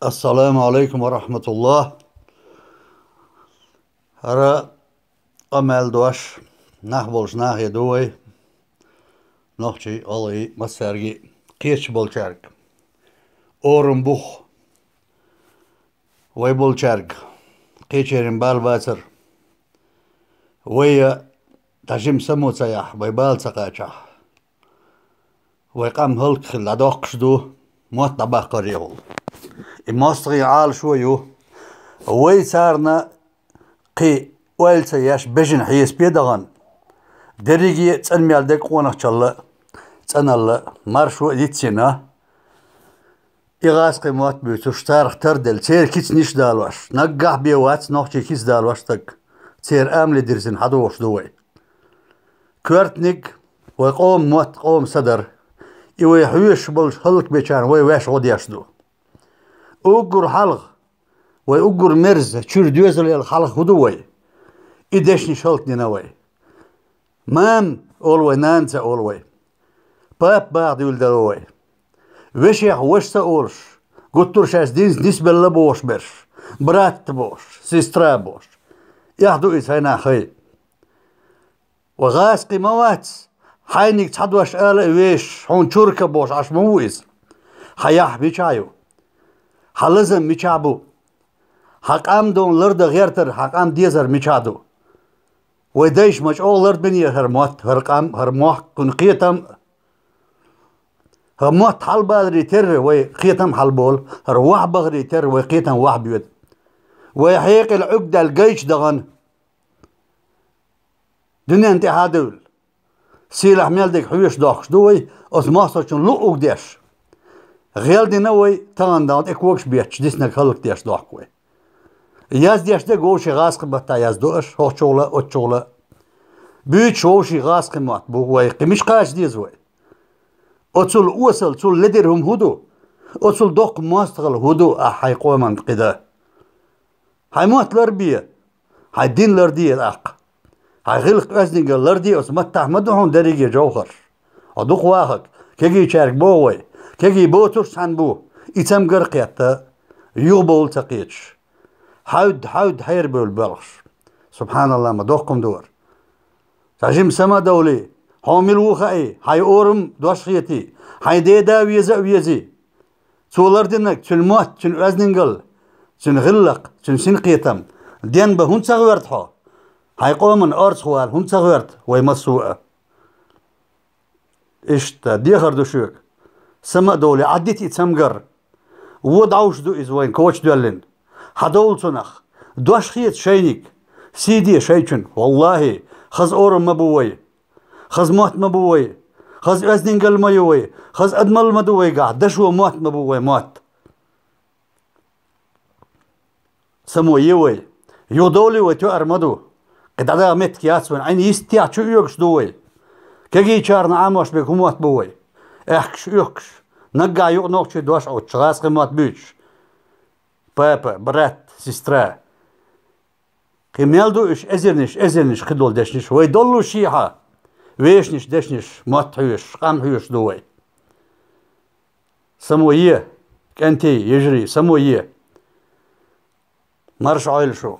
السلام عليكم ورحمة الله. هرا أمال دوش نخبولش ناخي دوي نخشي علي مسارجي قيش بولشارك أورم بوخ وي بولشارك قيشيرين بالباتر وي تجم سمو سياح وي بال سقاچح وي قام هلك خل دوقش دو موت طباق قريول المصري عال شويو وي سارنا قي ويل سياش بجن حيس بيدغن دريجي تسلمي على ديك قونك تشلا تسنال مارشو ديتسينا إغاس قيمات بيتوشتار اختردل تير كيس نيش دالواش نقح بيوات نوخشي كيس دالواش تك تير آمل درسين حدوش دوي كورتنيك ويقوم موت قوم صدر إيوي حيوش بلش هلك بيشان وي واش غدياش دو أوغر حلق ويأجر مرز تشور دوزل الخلق هدوي إدشني شلت نوي مام أولوي نانسا أولوي باب بعد يولدوي وشيخ وش تقولش قطر شاس دينز نسبة لبوش برش برات بوش سيسترا بوش يحدو إسهينا خي وغاس قيموات حينك تحدوش آل ويش هون شركة بوش عش مويز حياح بيشايو حلزم ميشابو حقام دون لرد غيرتر حقام ديزر ميشادو ويديش مش أول لرد بني هرموت هرقام هرموح كن قيتم هرموت حل بادري تر وقيتم حلبول هرواح بغري تر وقيتم واح بيود ويحيق العقدة الجيش دغن دنيا انت هادول سيلح ميلدك حويش داخش دوي أس ماستر شن لو أقديش غيال دي نوي تان داوت اكوكش بيتش ديسنك خلق ديش داخكوي ياز ديش ده غوشي غاسق بتا ياز دوش هو شولا او شولا بيت شوشي غاسق مات بو وي قمش قاش ديز وي اوصل وصل تول لدرهم هدو اوصل دوق ماستغل هدو احي قومن قدا هاي مات لربيه هاي دين لرديه الاق هاي غلق ازنق لرديه اس متح مدهون دريجي جوهر ادوق واخك كيجي شارك بووي كيجي بوتوش سان بو يتم قرقيتا يوبول تقيتش حاود حيربو البلغش سبحان الله ما دوقكم دور تجم سما دولي حامل وخائي هاي أورم دوشخيتي هاي ديدا ويزي سولر دينك تن موت تن أزنقل تن غلق تن سنقيتم دين بهون تغيرت حا هاي قومن أرض خوال هون تغيرت ويمسوء إشتا ديخر دوشوك سما دولي عديت يتسمقر ودعوش دو إزوين كوش دولين حدول تنخ دوشخيت شينيك سيدي شيشن والله خز أورم مبوي خز موت مبوي خز أزنقل ميوي خز أدمل مدوي قاعد دشو موت مبوي موت سمو يوي يودولي ويتو أرمدو قد عدا مت كياسون عين يستيع شو يوكش دوي كجي شارنا عاموش بك موت بوي احكش يوكش نقع يقنوكش دوش أو تشغاس قمات بيش بابا برات سيسترا كميالدو إش أزرنش خدول دشنش ويدولو شيحة ويشنش دشنش موت حيوش قام حيوش دوي سمويه كنتي يجري سمويه مرش عايل شو